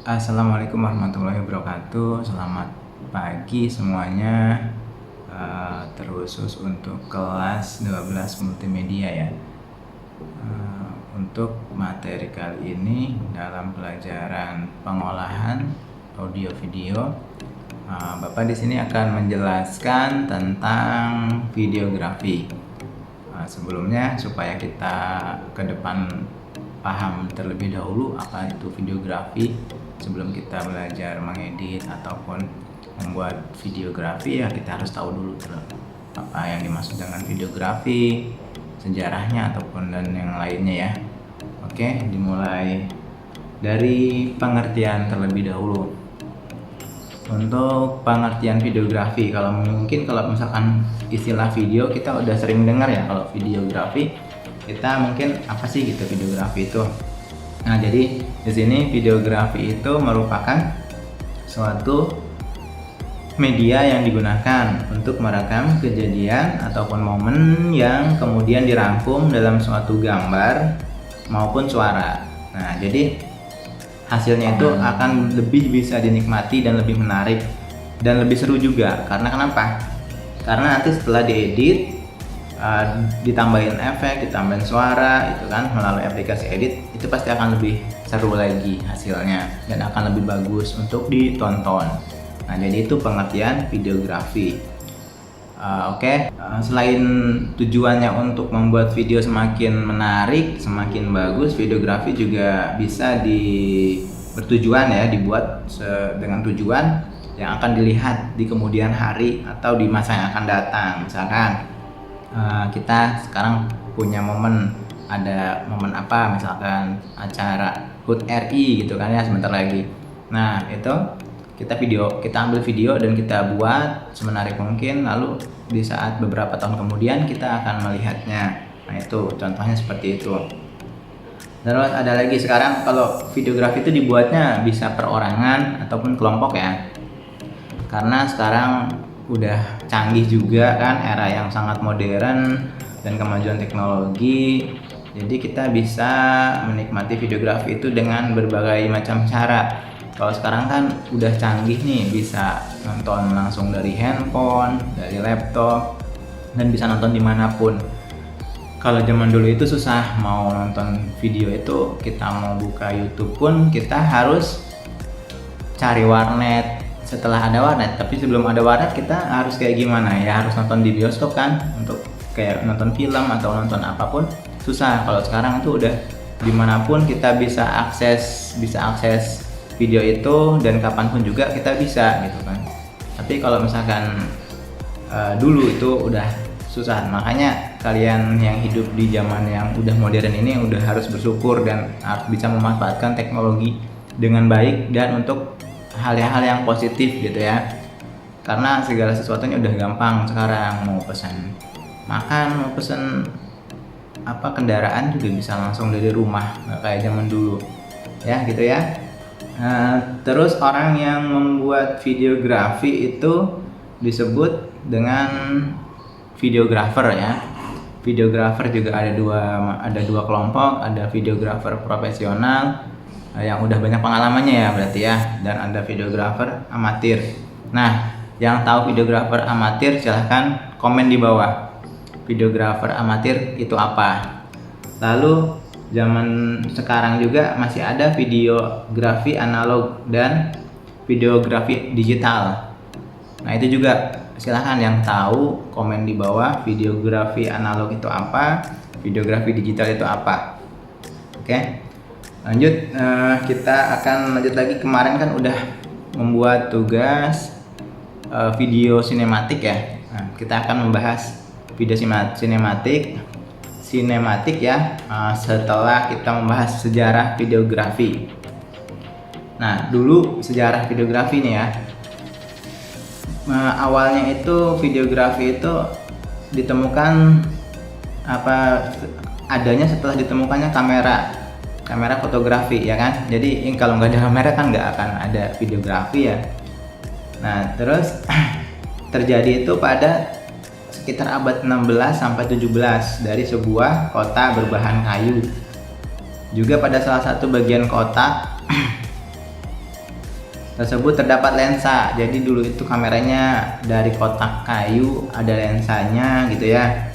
Assalamualaikum warahmatullahi wabarakatuh. Selamat pagi semuanya. Terkhusus untuk kelas 12 multimedia ya. Untuk materi kali ini dalam pelajaran pengolahan audio video, Bapak di sini akan menjelaskan tentang videografi. Sebelumnya supaya kita ke depan paham terlebih dahulu apa itu videografi, sebelum kita belajar mengedit ataupun membuat videografi ya kita harus tahu dulu apa yang dimaksud dengan videografi, sejarahnya ataupun dan yang lainnya ya. Oke, dimulai dari pengertian terlebih dahulu. Untuk pengertian videografi, kalau misalkan istilah video kita udah sering dengar ya. Kalau videografi kita mungkin apa sih gitu videografi itu. Nah, jadi di sini videografi itu merupakan suatu media yang digunakan untuk merekam kejadian ataupun momen yang kemudian dirangkum dalam suatu gambar maupun suara. Nah, jadi hasilnya itu akan lebih bisa dinikmati dan lebih menarik dan lebih seru juga. Karena kenapa? Karena nanti setelah diedit, ditambahin efek, ditambahin suara itu kan melalui aplikasi edit, itu pasti akan lebih seru lagi hasilnya dan akan lebih bagus untuk ditonton. Nah, jadi itu pengertian videografi. Selain tujuannya untuk membuat video semakin menarik, semakin bagus, videografi juga bisa bertujuan ya, dibuat dengan tujuan yang akan dilihat di kemudian hari atau di masa yang akan datang. Misalkan kita sekarang punya ada momen apa, misalkan acara HUT RI gitu kan ya sebentar lagi. Nah, itu kita ambil video dan kita buat semenarik mungkin, lalu di saat beberapa tahun kemudian kita akan melihatnya. Nah, itu contohnya seperti itu. Terus ada lagi, sekarang kalau videografi itu dibuatnya bisa perorangan ataupun kelompok ya, karena sekarang udah canggih juga kan, era yang sangat modern dan kemajuan teknologi. Jadi kita bisa menikmati videografi itu dengan berbagai macam cara. Kalau sekarang kan udah canggih nih, bisa nonton langsung dari handphone, dari laptop, dan bisa nonton dimanapun. Kalau zaman dulu itu susah, mau nonton video itu kita mau buka YouTube pun kita harus cari warnet. Setelah ada warnet, tapi sebelum ada warnet kita harus kayak gimana ya, harus nonton di bioskop kan, untuk kayak nonton film atau nonton apapun susah. Kalau sekarang itu udah dimanapun kita bisa akses video itu, dan kapanpun juga kita bisa gitu kan. Tapi kalau misalkan dulu itu udah susah. Makanya kalian yang hidup di zaman yang udah modern ini udah harus bersyukur dan harus bisa memanfaatkan teknologi dengan baik dan untuk hal-hal yang positif gitu ya. Karena segala sesuatunya udah gampang sekarang, mau pesan makan, mau pesan kendaraan juga bisa langsung dari rumah, nggak kayak zaman dulu ya gitu ya. Terus orang yang membuat videografi itu disebut dengan videografer ya. Videografer juga ada dua kelompok, ada videografer profesional yang udah banyak pengalamannya ya berarti ya, dan ada videografer amatir. Nah, yang tahu videografer amatir silahkan komen di bawah. Videografer amatir itu apa? Lalu zaman sekarang juga masih ada videografi analog dan videografi digital. Nah, itu juga silahkan yang tahu komen di bawah, videografi analog itu apa, videografi digital itu apa. Oke. Lanjut, kita akan lanjut lagi. Kemarin kan udah membuat tugas video sinematik ya. Nah, kita akan membahas video sinematik ya, setelah kita membahas sejarah videografi. Nah, dulu sejarah videografi nih ya. Awalnya itu videografi itu ditemukan adanya setelah ditemukannya kamera fotografi ya kan. Jadi kalau nggak ada kamera kan nggak akan ada videografi ya. Nah, terus terjadi itu pada sekitar abad 16 sampai 17 dari sebuah kota berbahan kayu. Juga pada salah satu bagian kota tersebut terdapat lensa. Jadi dulu itu kameranya dari kotak kayu, ada lensanya gitu ya.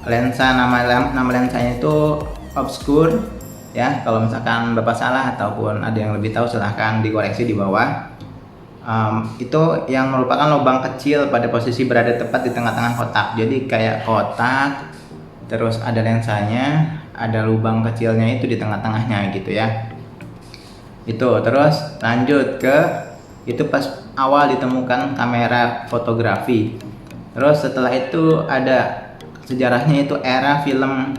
Lensa nama lensanya itu obscure ya. Kalau misalkan Bapak salah ataupun ada yang lebih tahu silahkan dikoreksi di bawah. Itu yang merupakan lubang kecil pada posisi berada tepat di tengah-tengah kotak. Jadi kayak kotak, terus ada lensanya, ada lubang kecilnya itu di tengah-tengahnya gitu ya. Itu terus lanjut ke itu pas awal ditemukan kamera fotografi. Terus setelah itu ada sejarahnya, itu era film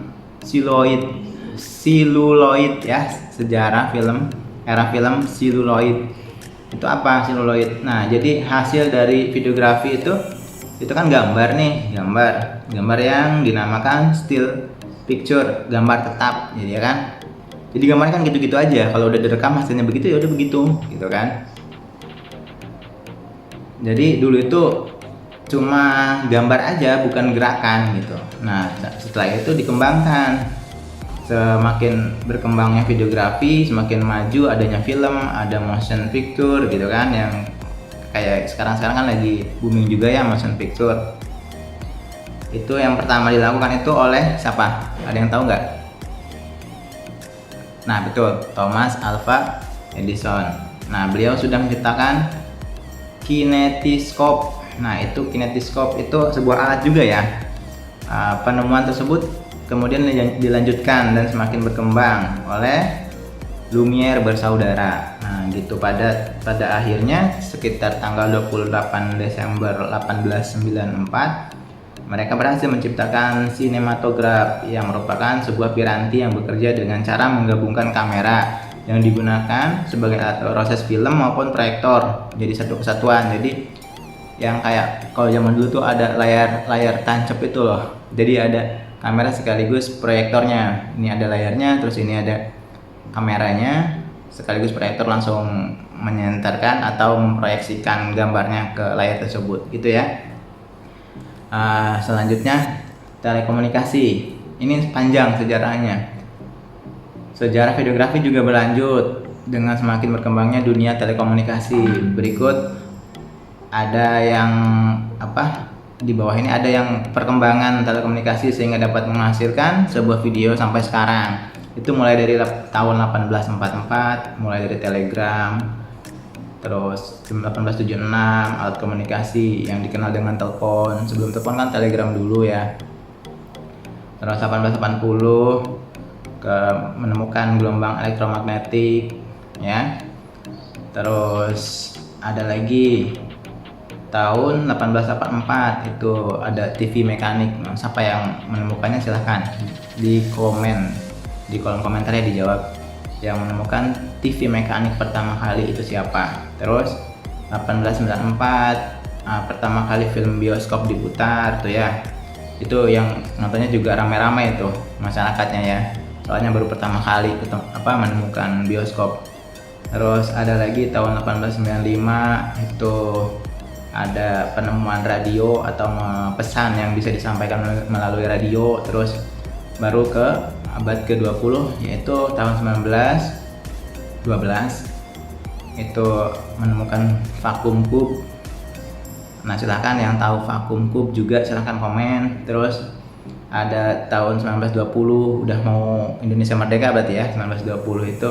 siluloid ya, sejarah era film siluloid. Itu apa siluloid? Nah, jadi hasil dari videografi itu kan gambar nih, gambar yang dinamakan still picture, gambar tetap, jadi ya kan. Jadi gambarnya kan gitu-gitu aja, kalau udah direkam hasilnya begitu ya udah begitu gitu kan. Jadi dulu itu cuma gambar aja, bukan gerakan gitu. Nah, setelah itu dikembangkan. Semakin berkembangnya videografi, semakin maju adanya film, ada motion picture gitu kan, yang kayak sekarang kan lagi booming juga ya motion picture. Itu yang pertama dilakukan itu oleh siapa? Ada yang tahu nggak? Nah betul, Thomas Alva Edison. Nah beliau sudah menciptakan kinetiskop. Nah itu kinetiskop itu sebuah alat juga ya. Penemuan tersebut kemudian dilanjutkan dan semakin berkembang oleh Lumiere bersaudara. Nah gitu, pada akhirnya sekitar tanggal 28 Desember 1894 mereka berhasil menciptakan sinematograf yang merupakan sebuah piranti yang bekerja dengan cara menggabungkan kamera yang digunakan sebagai alat proses film maupun proyektor jadi satu kesatuan. Jadi yang kayak kalau zaman dulu tuh ada layar tancap itu loh. Jadi ada kamera sekaligus proyektornya. Ini ada layarnya, terus ini ada kameranya sekaligus proyektor langsung menyentarkan atau memproyeksikan gambarnya ke layar tersebut gitu ya. Selanjutnya telekomunikasi. Ini panjang sejarahnya. Sejarah videografi juga berlanjut dengan semakin berkembangnya dunia telekomunikasi. Berikut ada yang di bawah ini ada yang perkembangan telekomunikasi sehingga dapat menghasilkan sebuah video sampai sekarang. Itu mulai dari tahun 1844, mulai dari telegram, terus 1876 alat komunikasi yang dikenal dengan telepon. Sebelum telepon kan telegram dulu ya. Terus 1880 menemukan gelombang elektromagnetik ya. Terus ada lagi tahun 1884 itu ada TV mekanik. Nah, siapa yang menemukannya silahkan di kolom komentarnya dijawab. Yang menemukan TV mekanik pertama kali itu siapa? Terus 1894 pertama kali film bioskop diputar tuh ya. Itu yang nontonnya juga rame-rame itu masyarakatnya ya. Soalnya baru pertama kali menemukan bioskop. Terus ada lagi tahun 1895 itu ada penemuan radio atau pesan yang bisa disampaikan melalui radio. Terus baru ke abad ke-20 yaitu tahun 1912 itu menemukan vacuum tube. Nah silahkan yang tahu vacuum tube juga silahkan komen. Terus ada tahun 1920 udah mau Indonesia merdeka berarti ya, 1920 itu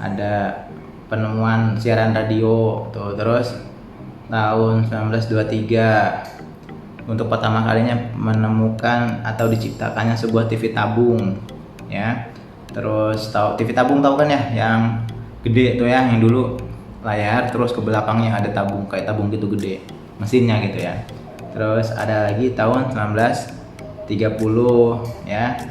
ada penemuan siaran radio tuh. Terus tahun 1923 untuk pertama kalinya menemukan atau diciptakannya sebuah TV tabung ya. Terus TV tabung tahu kan ya, yang gede tuh ya, yang dulu layar terus ke belakangnya ada tabung kayak tabung gitu gede mesinnya gitu ya. Terus ada lagi tahun 1930 ya,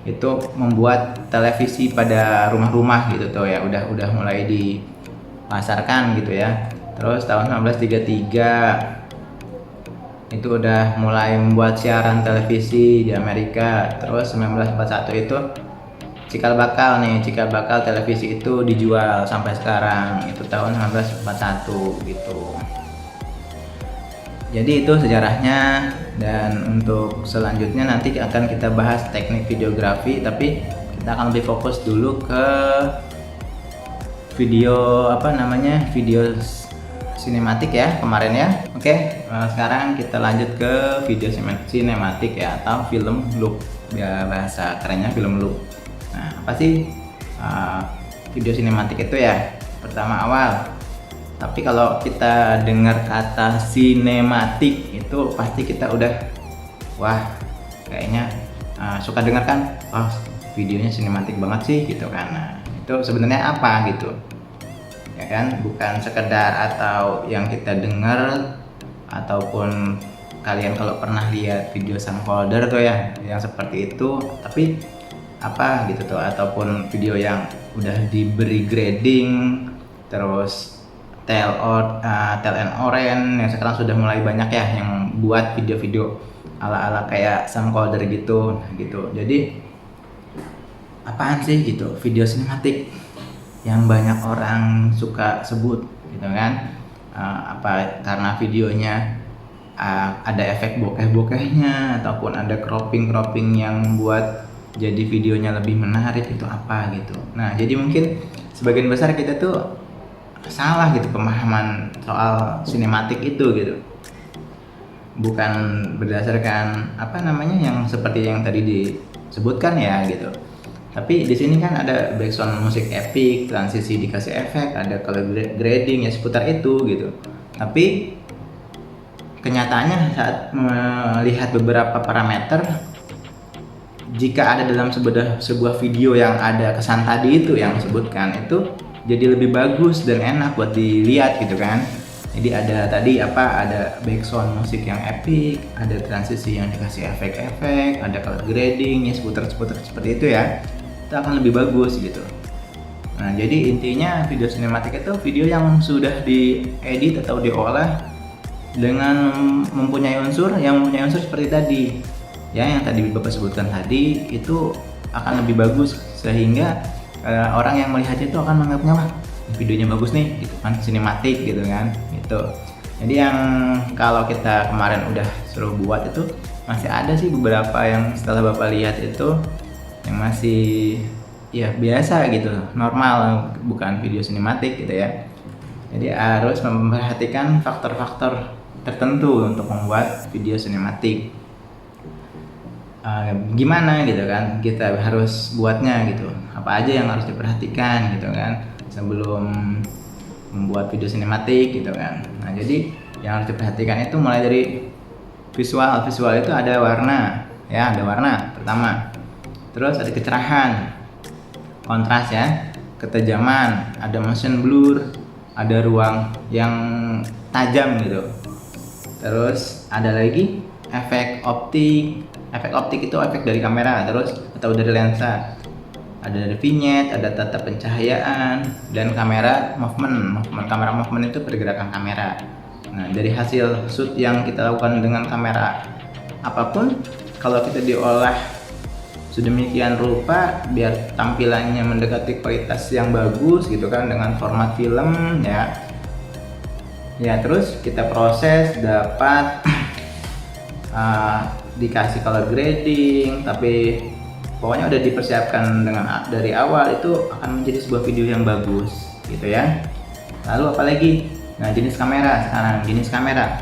itu membuat televisi pada rumah-rumah gitu tuh ya, udah mulai dipasarkan gitu ya. Terus tahun 1933 itu udah mulai membuat siaran televisi di Amerika. Terus 1941 itu cikal bakal televisi itu dijual sampai sekarang, itu tahun 1941 gitu. Jadi itu sejarahnya, dan untuk selanjutnya nanti akan kita bahas teknik videografi, tapi kita akan lebih fokus dulu ke video apa namanya, video sinematik ya kemarin ya. Oke, sekarang kita lanjut ke video sinematik ya, atau film loop ya, bahasa kerennya film loop. Nah, apa sih video sinematik itu ya? Pertama awal, tapi kalau kita dengar kata sinematik itu pasti kita udah wah, kayaknya suka dengar kan, oh videonya sinematik banget sih gitu kan. Nah, itu sebenarnya apa gitu ya kan, bukan sekedar atau yang kita dengar, ataupun kalian kalau pernah lihat video sang folder tuh ya yang seperti itu, tapi apa gitu tuh, ataupun video yang udah diberi grading, terus tell and orange yang sekarang sudah mulai banyak ya yang buat video-video ala-ala kayak sang folder gitu. Nah, gitu. Jadi apaan sih gitu video sinematik yang banyak orang suka sebut gitu kan? Apa karena videonya ada efek bokeh-bokehnya, ataupun ada cropping yang buat jadi videonya lebih menarik, itu apa gitu. Nah, jadi mungkin sebagian besar kita tuh salah gitu pemahaman soal sinematik itu gitu. Bukan berdasarkan apa namanya yang seperti yang tadi disebutkan ya gitu. Tapi di sini kan ada background musik epic, transisi dikasih efek, ada color grading ya seputar itu gitu. Tapi kenyataannya saat melihat beberapa parameter, jika ada dalam sebuah video yang ada kesan tadi itu yang disebutkan, itu jadi lebih bagus dan enak buat dilihat gitu kan. Jadi ada tadi ada background musik yang epic, ada transisi yang dikasih efek-efek, ada color grading ya seputar seperti itu ya. Itu akan lebih bagus gitu. Nah, jadi intinya video sinematik itu video yang sudah diedit atau diolah dengan mempunyai unsur seperti tadi ya, yang tadi Bapak sebutkan tadi, itu akan lebih bagus, sehingga orang yang melihatnya itu akan menganggapnya wah videonya bagus nih gitu kan, sinematik gitu kan gitu. Jadi yang kalau kita kemarin udah suruh buat itu masih ada sih beberapa yang setelah Bapak lihat itu yang masih ya biasa gitu, normal, bukan video sinematik gitu ya. Jadi harus memperhatikan faktor-faktor tertentu untuk membuat video sinematik. Gimana gitu kan kita harus buatnya gitu, apa aja yang harus diperhatikan gitu kan sebelum membuat video sinematik gitu kan. Nah, jadi yang harus diperhatikan itu mulai dari visual itu ada warna ya, ada warna pertama. Terus ada kecerahan, kontras ya, ketajaman, ada motion blur, ada ruang yang tajam gitu. Terus ada lagi efek optik. Efek optik itu efek dari kamera terus atau dari lensa. Ada dari vignette, ada tata pencahayaan, dan kamera movement. Kamera movement itu pergerakan kamera. Nah, dari hasil shoot yang kita lakukan dengan kamera apapun, kalau kita diolah sedemikian rupa biar tampilannya mendekati kualitas yang bagus gitu kan dengan format film ya. Ya, terus kita proses dapat dikasih color grading, tapi pokoknya udah dipersiapkan dengan dari awal, itu akan menjadi sebuah video yang bagus gitu ya. Lalu apalagi? Nah, jenis kamera sekarang, jenis kamera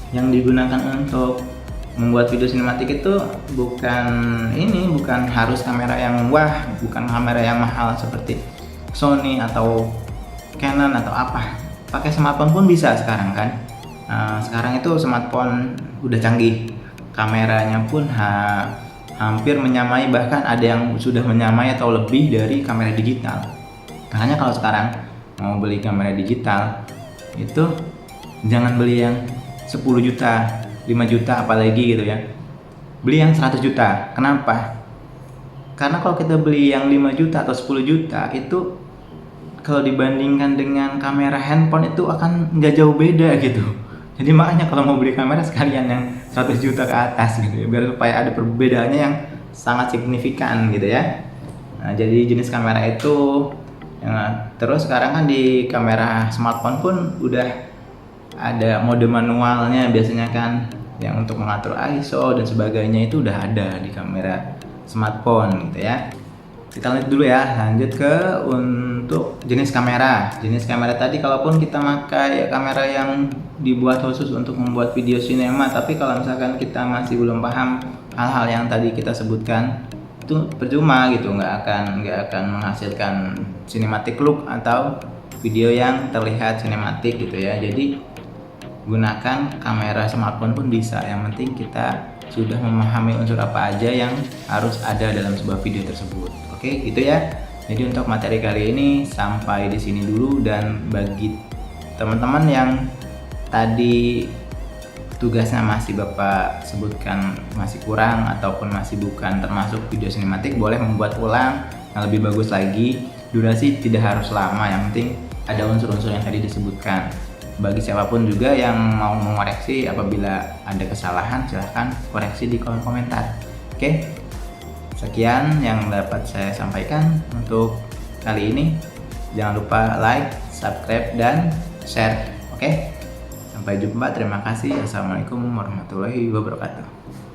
yang digunakan untuk membuat video sinematik itu bukan harus kamera yang wah, bukan kamera yang mahal seperti Sony atau Canon atau apa. Pakai smartphone pun bisa sekarang kan. Sekarang itu smartphone udah canggih, kameranya pun hampir menyamai, bahkan ada yang sudah menyamai atau lebih dari kamera digital. Makanya kalau sekarang mau beli kamera digital itu jangan beli yang 10 juta, 5 juta apalagi gitu ya. Beli yang 100 juta. Kenapa? Karena kalau kita beli yang 5 juta atau 10 juta itu kalau dibandingkan dengan kamera handphone itu akan nggak jauh beda gitu. Jadi makanya kalau mau beli kamera sekalian yang 100 juta ke atas gitu ya, biar supaya ada perbedaannya yang sangat signifikan gitu ya. Nah, jadi jenis kamera itu terus sekarang kan di kamera smartphone pun udah ada mode manualnya biasanya kan, yang untuk mengatur ISO dan sebagainya itu udah ada di kamera smartphone gitu ya. Kita lanjut dulu ya, lanjut ke untuk jenis kamera. Jenis kamera tadi, kalaupun kita pakai kamera yang dibuat khusus untuk membuat video sinema, tapi kalau misalkan kita masih belum paham hal-hal yang tadi kita sebutkan, itu percuma gitu, nggak akan menghasilkan cinematic look atau video yang terlihat sinematik gitu ya. Jadi gunakan kamera smartphone pun bisa, yang penting kita sudah memahami unsur apa aja yang harus ada dalam sebuah video tersebut. Oke, gitu ya. Jadi untuk materi kali ini sampai di sini dulu, dan bagi teman-teman yang tadi tugasnya masih Bapak sebutkan masih kurang ataupun masih bukan termasuk video sinematik, boleh membuat ulang yang lebih bagus lagi. Durasi tidak harus lama, yang penting ada unsur-unsur yang tadi disebutkan. Bagi siapapun juga yang mau mengoreksi apabila ada kesalahan, silahkan koreksi di kolom komentar. Oke, sekian yang dapat saya sampaikan untuk kali ini. Jangan lupa like, subscribe, dan share. Oke, sampai jumpa. Terima kasih. Assalamualaikum warahmatullahi wabarakatuh.